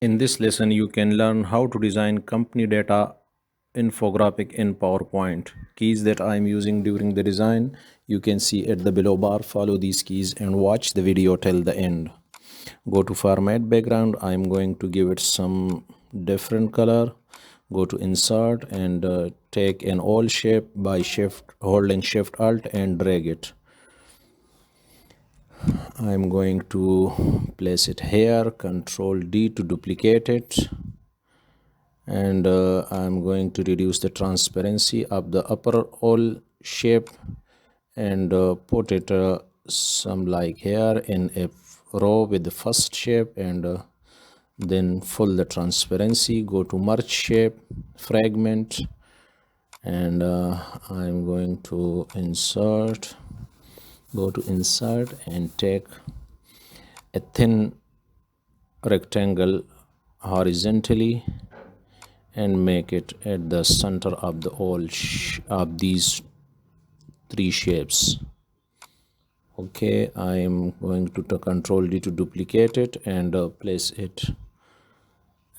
In this lesson, you can learn how to design company data infographic in PowerPoint. Keys that I am using during the design, you can see at the below bar. Follow these keys and watch the video till the end. Go to format background. I am going to give it some different color. Go to insert and take an all shape by holding shift alt and drag it. I'm going to place it here, Control D to duplicate it, and I'm going to reduce the transparency of the upper all shape and put it some like here in a row with the first shape, and then full the transparency. Go to merge shape, fragment, and I'm going to insert. Go to insert and take a thin rectangle horizontally and make it at the center of the all of these three shapes. Okay, I am going to Control D to duplicate it and place it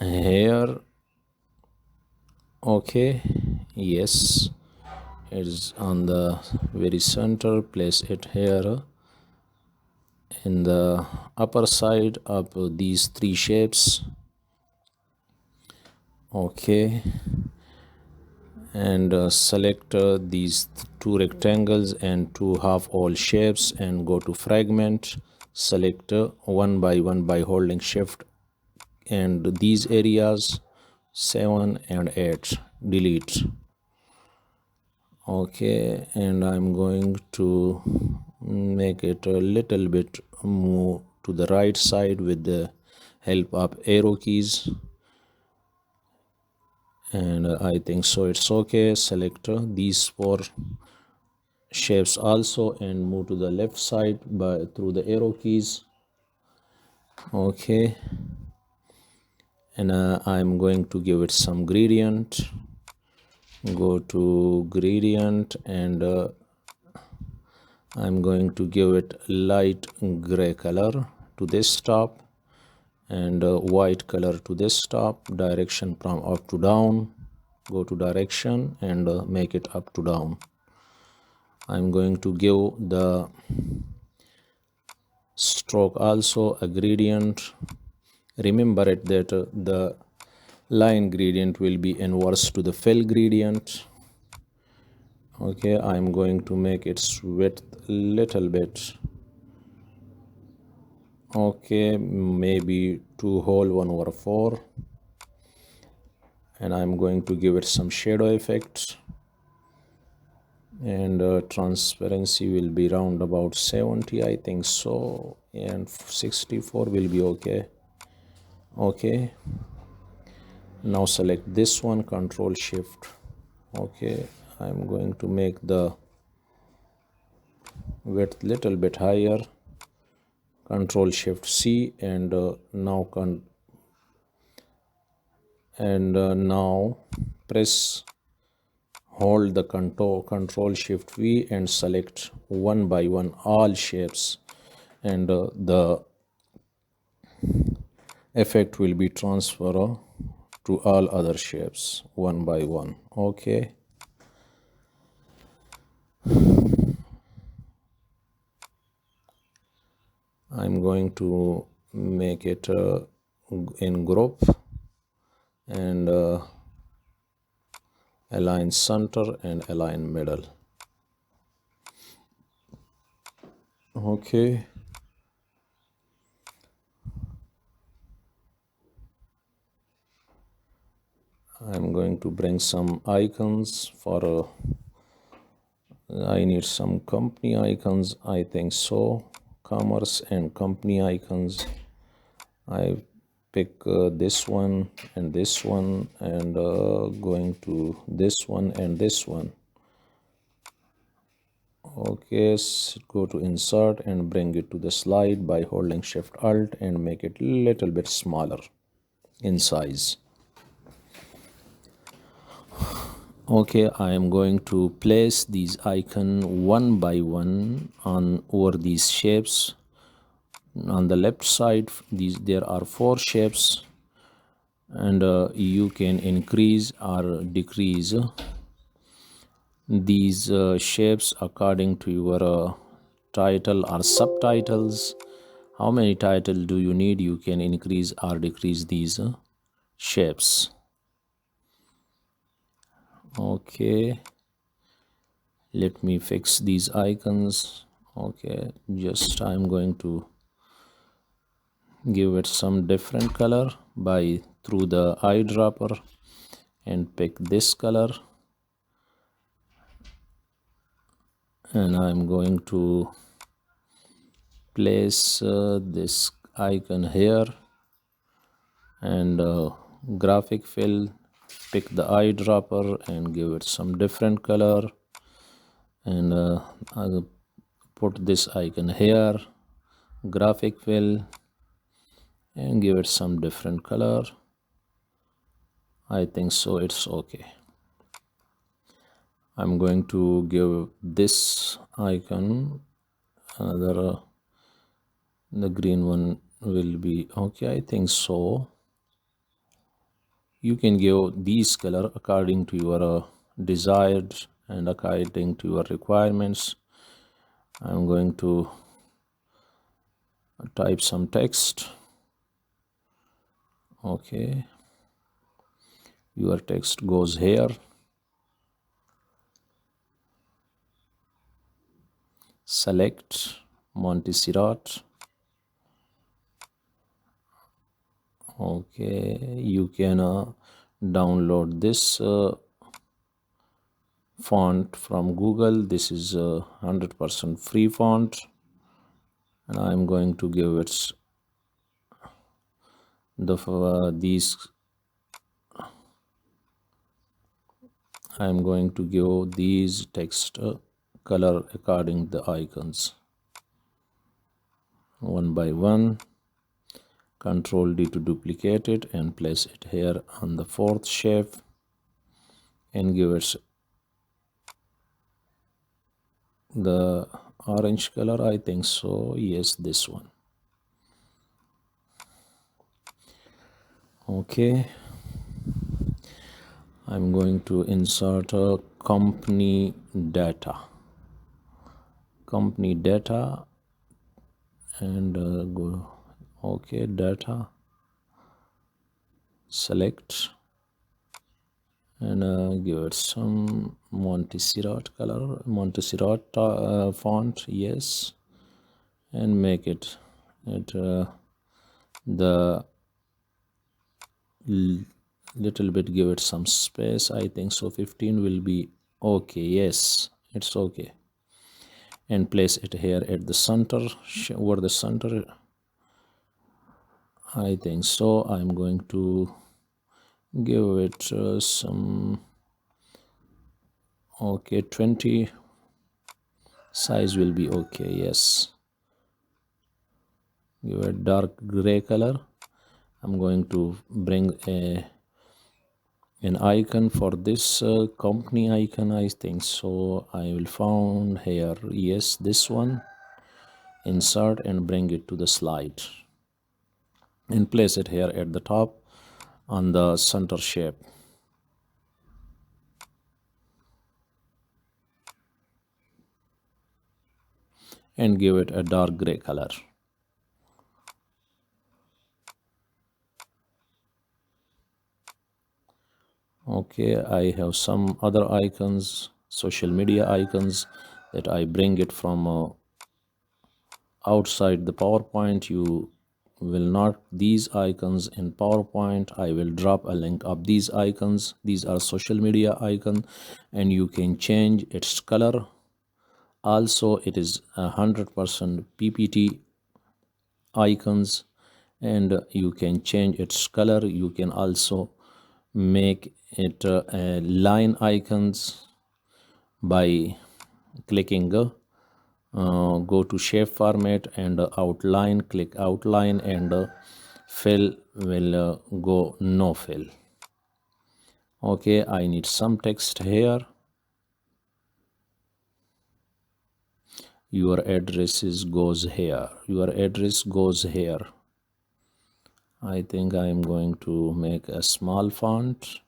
here. Okay, yes, it is on the very center. Place it here in the upper side of these three shapes. Okay, and select these two rectangles and two half oval shapes and go to fragment. Select one by holding shift, and these areas 7 and 8 delete. Okay, and I'm going to make it a little bit move to the right side with the help of arrow keys, and I think so it's okay. Select these four shapes also and move to the left side by through the arrow keys. Okay, and I'm going to give it some gradient. Go to gradient and I'm going to give it light gray color to this top and white color to this top. Direction from up to down. Go to direction and make it up to down. I'm going to give the stroke also a gradient. Remember it that the line gradient will be inverse to the fill gradient. Okay, I'm going to make its width little bit. Okay, maybe 2 whole 1/4, and I'm going to give it some shadow effect, and transparency will be round about 70, I think so, and 64 will be okay. Okay, now select this one, Control Shift. Okay, I'm going to make the width little bit higher, Control Shift C, and now press hold the Control Shift V and select one by one all shapes, and the effect will be transferred to all other shapes one by one. Okay, I'm going to make it in group and align center and align middle. Okay, I'm going to bring some icons for I need some company icons, I think so, commerce and company icons. I pick this one and this one, and going to this one and this one. Okay, go to insert and bring it to the slide by holding shift alt and make it a little bit smaller in size. Okay, I am going to place these icons one by one on over these shapes. On the left side, there are 4 shapes. and you can increase or decrease these shapes according to your title or subtitles. How many title do you need? You can increase or decrease these shapes. Okay, let me fix these icons. Okay, just I'm going to give it some different color by through the eyedropper and pick this color, and I'm going to place this icon here, and graphic fill, pick the eyedropper and give it some different color, and I'll put this icon here, graphic fill, and give it some different color. I think so it's okay. I'm going to give this icon another the green one will be okay. I think so. You can give these color according to your desired and according to your requirements. I'm going to type some text. Okay, your text goes here. Select Montserrat. Okay, you can download this font from Google. This is a 100% free font, and I'm going to give it these. I'm going to give these text color according the icons one by one. Control D to duplicate it and place it here on the fourth shape and give it the orange color. I think so. Yes, this one. Okay, I'm going to insert a company data and go okay, data, select, and give it some Montserrat color, Montserrat font, yes, and make it the little bit, give it some space. I think so 15 will be okay. Yes, it's okay, and place it here at the center, over the center. I think so. I'm going to give it some okay, 20 size will be okay. Yes, give it dark gray color. I'm going to bring an icon for this company icon. I think so. I will found here. Yes, this one. Insert and bring it to the slide and place it here at the top on the center shape, and give it a dark gray color. Okay, I have some other icons, social media icons, that I bring it from outside the PowerPoint. You will not these icons in PowerPoint. I will drop a link of these icons. These are social media icon, and you can change its color. Also, it is 100% PPT icons, and you can change its color. You can also make it line icons by clicking go to shape format and outline, click outline, and fill will go no fill. Okay, I need some text here. Your address goes here. Your address goes here. I think I am going to make a small font.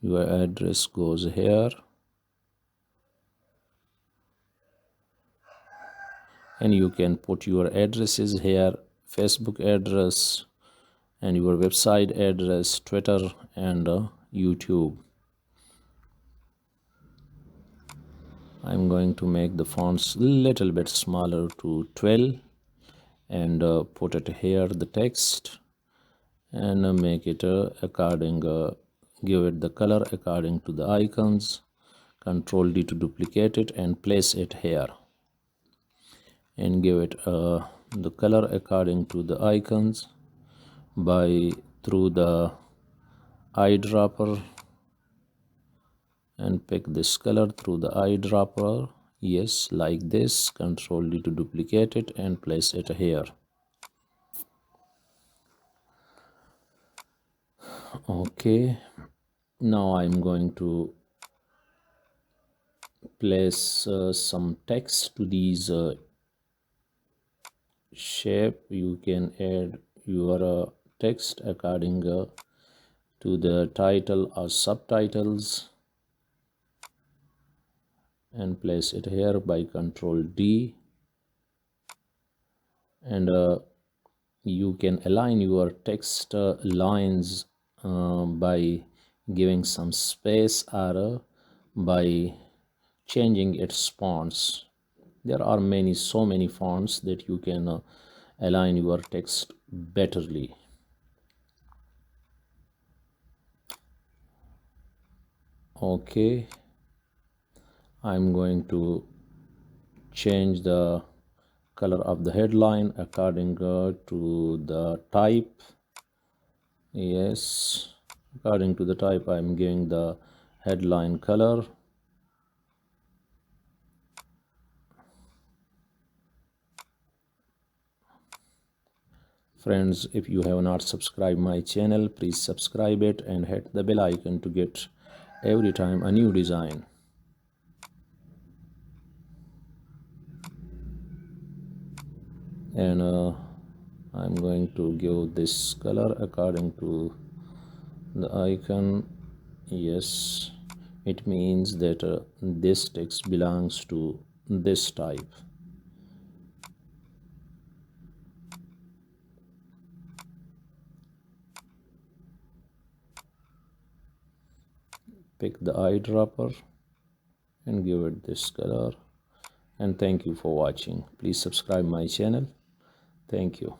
Your address goes here, and you can put your addresses here, Facebook address and your website address, Twitter and YouTube. I'm going to make the fonts a little bit smaller to 12 and put it here, the text, and make it give it the color according to the icons. Control D to duplicate it and place it here, and give it the color according to the icons by through the eyedropper, and pick this color through the eyedropper. Yes, like this. Control D to duplicate it and place it here. Okay, now I'm going to place some text to these shape. You can add your text according to the title or subtitles, and place it here by Control D, and you can align your text lines by giving some space, or by changing its fonts. There are so many fonts that you can align your text betterly. Okay, I'm going to change the color of the headline according to the type. Yes, according to the type, I'm giving the headline color. Friends, if you have not subscribed my channel, please subscribe it and hit the bell icon to get every time a new design. And I'm going to give this color according to the icon. Yes, it means that this text belongs to this type. Pick the eyedropper and give it this color. And thank you for watching. Please subscribe my channel. Thank you.